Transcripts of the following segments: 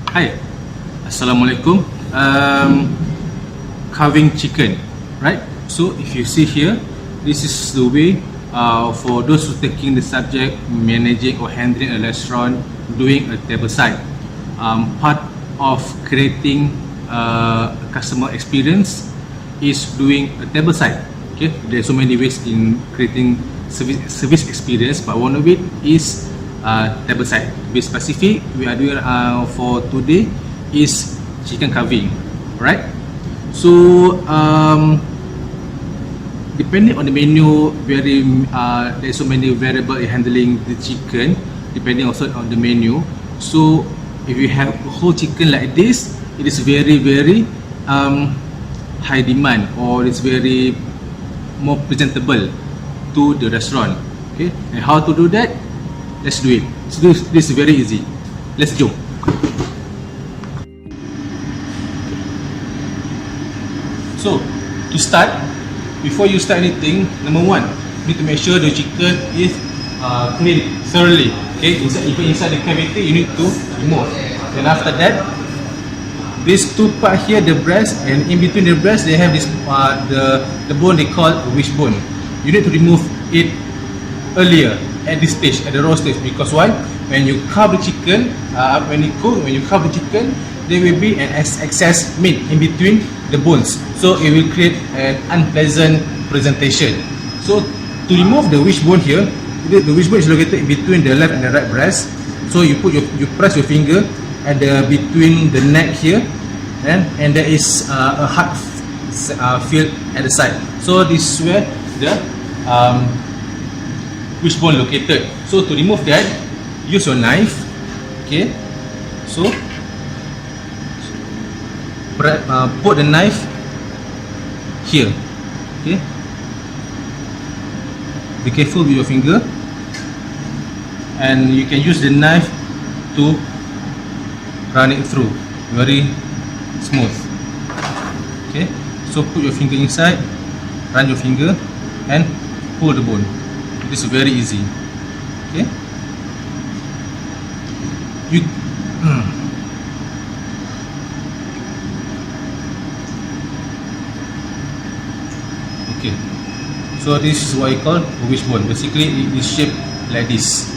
Hi, Assalamualaikum. Carving chicken, right? So if you see here, this is the way for those who taking the subject managing or handling a restaurant, doing a table side. Part of creating a customer experience is doing a table side. Okay, there's so many ways in creating service experience, but one of it is table side. To be specific, we are doing for today is chicken carving, right? So depending on the menu, there's so many variable in handling the chicken, depending also on the menu. So if you have a whole chicken like this, it is very high demand, or it's very more presentable to the restaurant. Okay, and how to do that? Let's do it. So this is very easy. Let's go. So to start, before you start anything, number one, you need to make sure the chicken is clean thoroughly. Okay, even inside the cavity, you need to remove. Then after that, these two part here, the breast, and in between the breast, they have this the bone they call wishbone. You need to remove it earlier at this stage, at the raw stage, because why? When you carve the chicken, when you carve the chicken, there will be an excess meat in between the bones, so it will create an unpleasant presentation. So to remove the wishbone here, the wishbone is located in between the left and the right breast. So you press your finger at between the neck here, and there is a hard field at the side. So this is where the wishbone located. So to remove that, use your knife. Okay, so put the knife here. Okay, be careful with your finger, and you can use the knife to run it through very smooth. Okay, so put your finger inside, run your finger, and pull the bone. It is very easy. Okay, okay, so this is what I call a wishbone. Basically it is shaped like this.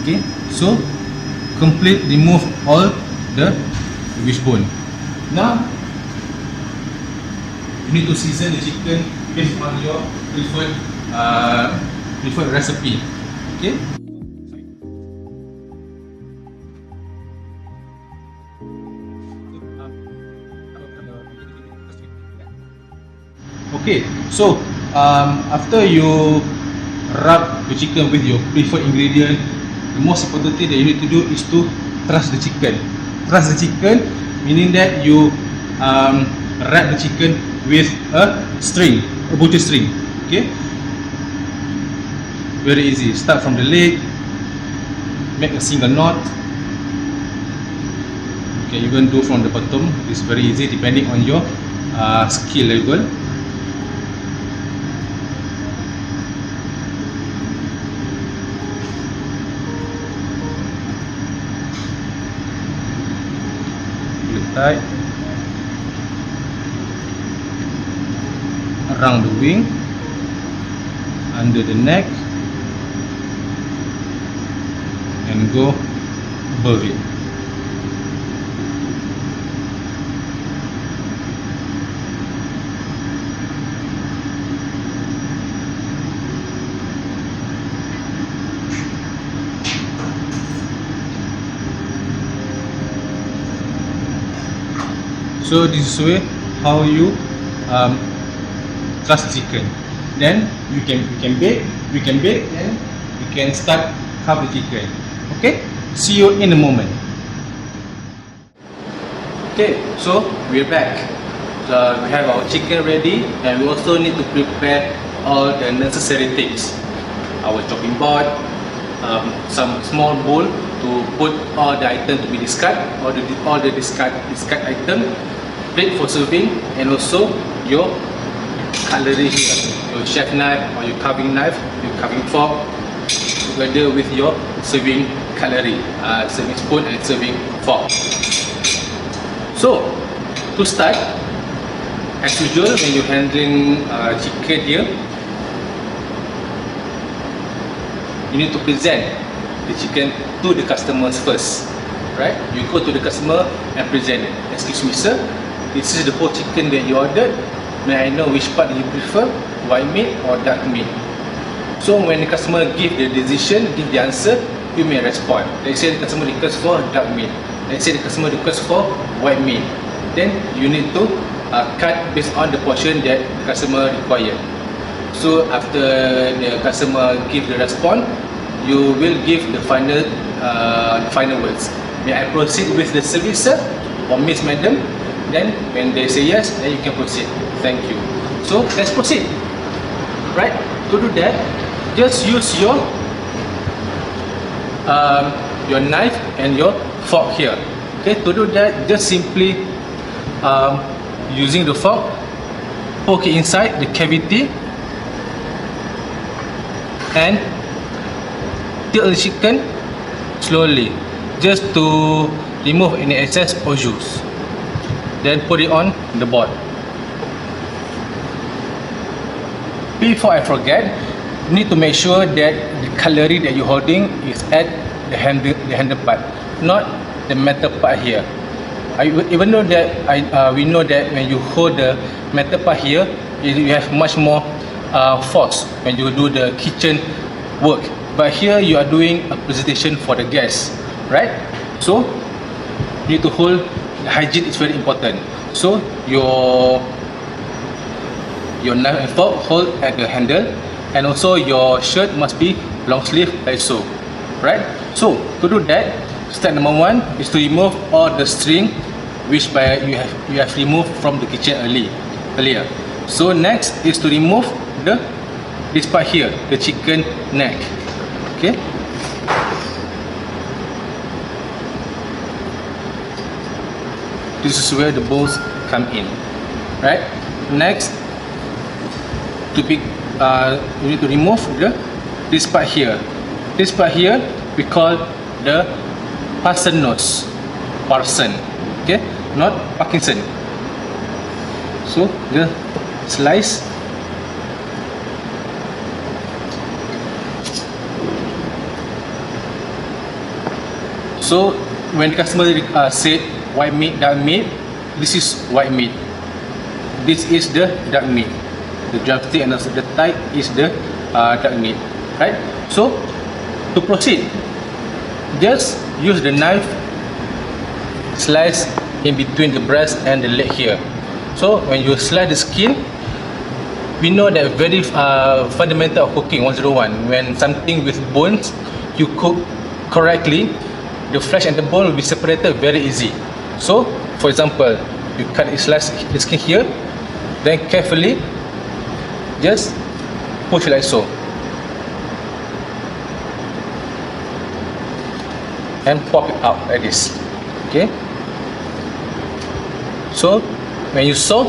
Okay, so complete remove all the wishbone. Now you need to season the chicken based on your preferred recipe. Okay, okay, so after you rub the chicken with your preferred ingredient, the most important thing that you need to do is to truss the chicken. Truss the chicken meaning that you wrap the chicken with a string, a butcher string. Okay, very easy. Start from the leg, make a single knot. Okay, you can do from the bottom. It's very easy depending on your skill level. Tight around the wing, under the neck, and go above it. So this is way how you truss chicken. Then you can bake, and you can start carve the chicken. Okay, see you in a moment. Okay, so we're back. So we have our chicken ready, and we also need to prepare all the necessary things. Our chopping board, some small bowl to put all the item to be discarded, all the discard item, plate for serving, and also your cutlery here, your chef knife or your carving knife, your carving fork, together with your serving cutlery, serving spoon and serving fork. So to start, as usual, when you're handling chicken here, you need to present the chicken to the customers first, right? You go to the customer and present it. Excuse me, sir, this is the whole chicken that you ordered. May I know which part you prefer, white meat or dark meat? So when the customer give the decision, give the answer, you may respond. Let's say the customer requests for dark meat. Let's say the customer requests for white meat. Then you need to cut based on the portion that the customer require. So after the customer give the response, you will give the final words. May I proceed with the service, sir, or Miss Madam? Then when they say yes, then you can proceed. Thank you. So let's proceed. Right? To do that, just use your knife and your fork here. Okay, to do that, just simply using the fork, poke it inside the cavity and tilt the chicken slowly, just to remove any excess or juice. Then put it on the board. Before I forget, you need to make sure that the cutlery that you're holding is at the handle part, not the metal part here. Even though that we know that when you hold the metal part here, you have much more force when you do the kitchen work. But here you are doing a presentation for the guests, right? So you need to hold. The hygiene is very important. So your knife and fork hold at the handle, and also your shirt must be long sleeve like so, right? So to do that, step number one is to remove all the string which you have removed from the kitchen earlier. So next is to remove this part here, the chicken neck. Okay. This is where the bones come in, right? Next, you need to remove this part here. This part here we call the Parson nose, Parson, okay, not Parkinson. So the slice. So when the customer said white meat, dark meat, this is white meat. This is the dark meat. The drumstick and also the thigh is the dark meat, right? So to proceed, just use the knife, slice in between the breast and the leg here. So when you slice the skin, we know that very fundamental of cooking 101. When something with bones, you cook correctly, the flesh and the bone will be separated very easy. So for example, you cut slice the skin here, then carefully just push like so and pop it out like this. Okay, so when you saw,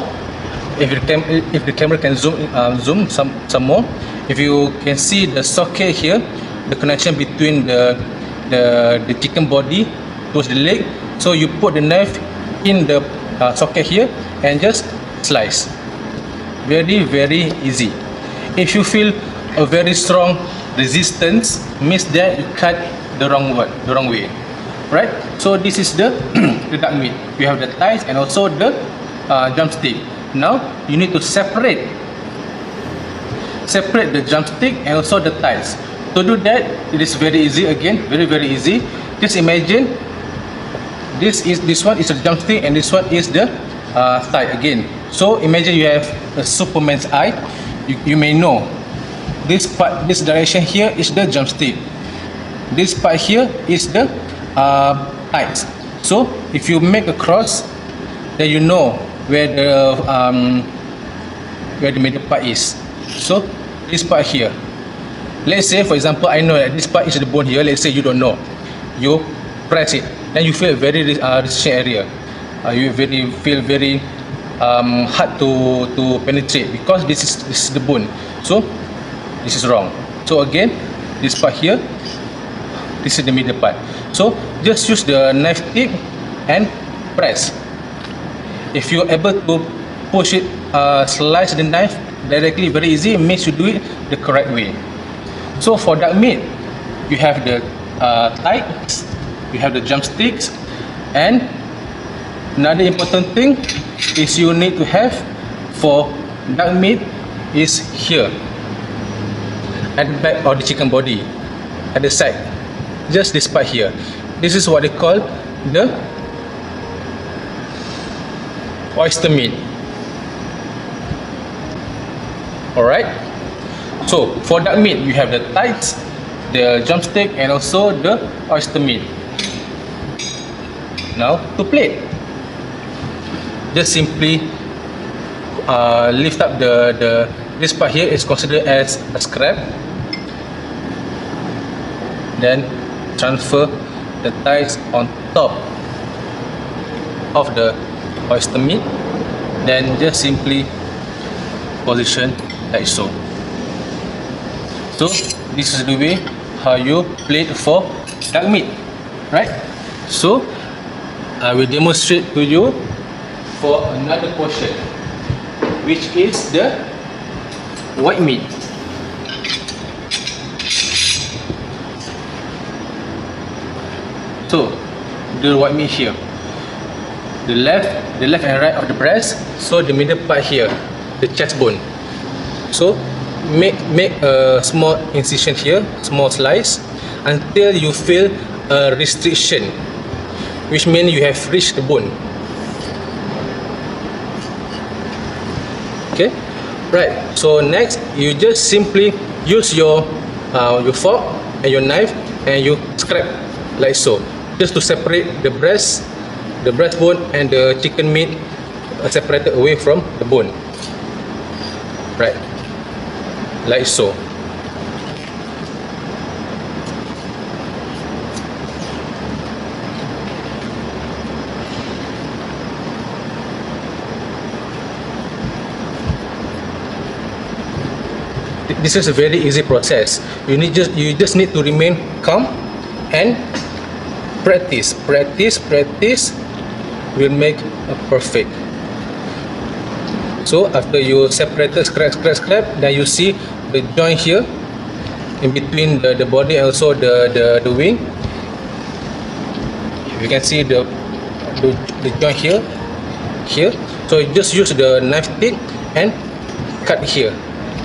if the camera can zoom some more, if you can see the socket here, the connection between the chicken body towards the leg, so you put the knife in the socket here and just slice. Very easy. If you feel a very strong resistance, means that you cut the wrong way, right? So this is the the dark meat. We have the thighs and also the drumstick. Now you need to separate the drumstick and also the thighs. To do that, it is very easy again, very easy. Just imagine this one is the drumstick and this one is the thigh again. So imagine you have a Superman's eye. You may know this part, this direction here is the drumstick. This part here is the thighs. So if you make a cross, then you know where the middle part is. So this part here. Let's say for example, I know that this part is the bone here. Let's say you don't know. You press it, then you feel a very resistance area. You feel very hard to penetrate because this is the bone. So this is wrong. So again, this part here, This is the middle part. So just use the knife tip and press. If you're able to push it, slice the knife directly, very easy. Make sure you do it the correct way. So for duck meat, you have the thighs, you have the drumsticks, and another important thing is you need to have for duck meat is here at the back of the chicken body, at the side, just this part here. This is what they call the oyster meat. Alright, so for duck meat you have the thighs, the drumstick, and also the oyster meat. Now to plate, just simply lift up this part here is considered as a scrap. Then transfer the thighs on top of the oyster meat. Then just simply position like so. So this is the way how you plate for duck meat, right? So I will demonstrate to you for another portion, which is the white meat. So the white meat here, the left and right of the breast. So the middle part here, the chest bone. So make a small incision here, small slice, until you feel a restriction, which means you have reached the bone. Okay, right. So next, you just simply use your fork and your knife, and you scrape like so, just to separate the breastbone and the chicken meat separated away from the bone. Right, like so. This is a very easy process. You just need to remain calm and practice will make a perfect. So after you separated, scrap, then you see the joint here in between the body and also the wing. You can see the joint here. So you just use the knife tip and cut here.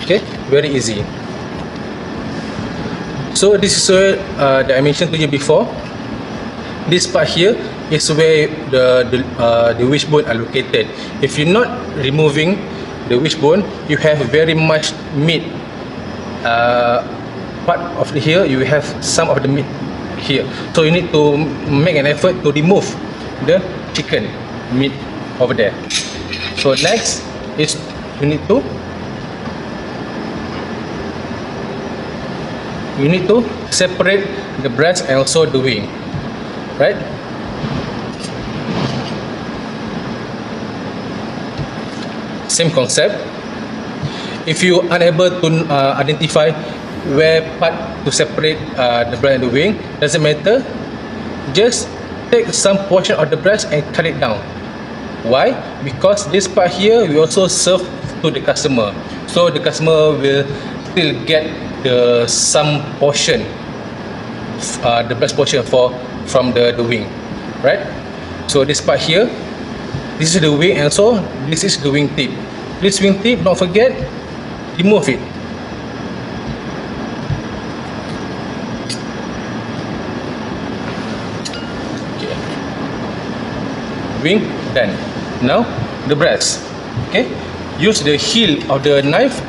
Okay, very easy. So this is where that I mentioned to you before. This part here is where the wishbone are located. If you're not removing the wishbone, you have very much meat. Part of here, you have some of the meat here. So you need to make an effort to remove the chicken meat over there. So next is you need to separate the breast and also the wing, right? Same concept. If you are unable to identify where part to separate the breast and the wing, doesn't matter. Just take some portion of the breast and cut it down. Why? Because this part here we also serve to the customer, so the customer will still get some portion, the breast portion from the wing, right? So this part here, this is the wing, and so this is the wing tip. This wing tip, don't forget, remove it. Okay. Wing done. Now the breast. Okay. Use the heel of the knife.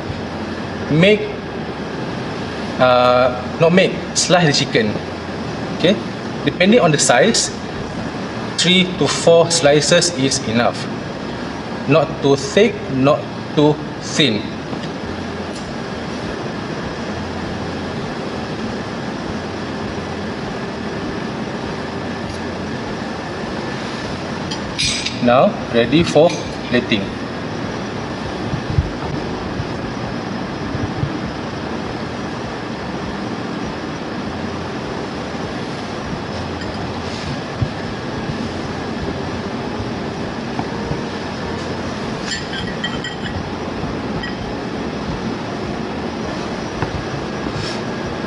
Slice the chicken. Okay, depending on the size, 3 to 4 slices is enough. Not too thick, not too thin. Now ready for plating.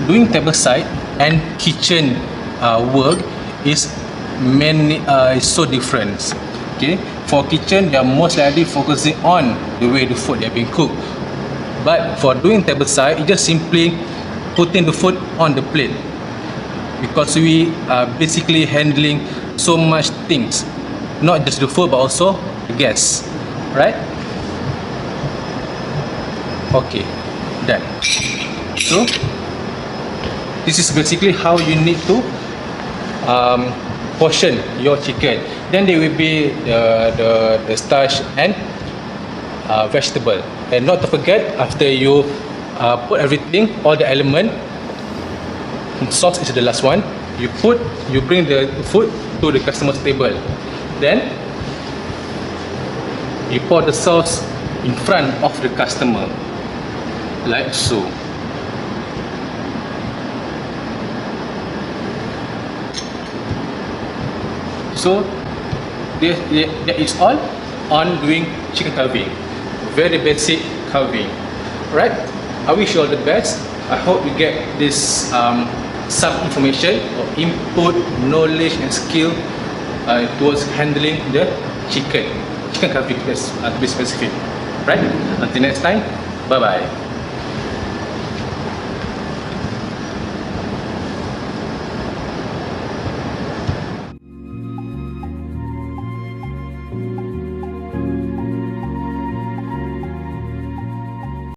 doing table side and kitchen work is so different. Okay, for kitchen, they are most likely focusing on the way the food are being cooked. But for doing table side, it's just simply putting the food on the plate, because we are basically handling so much things, not just the food but also the guests, right? Okay, done. So this is basically how you need to portion your chicken. Then there will be the starch and vegetable. And not to forget, after you put everything, all the element, sauce is the last one. You bring the food to the customer's table. Then you pour the sauce in front of the customer, like so. So that is all on doing chicken carving. Very basic carving, right? I wish you all the best. I hope you get this some information or input, knowledge and skill towards handling the chicken carving, to be specific, right? Until next time, bye bye.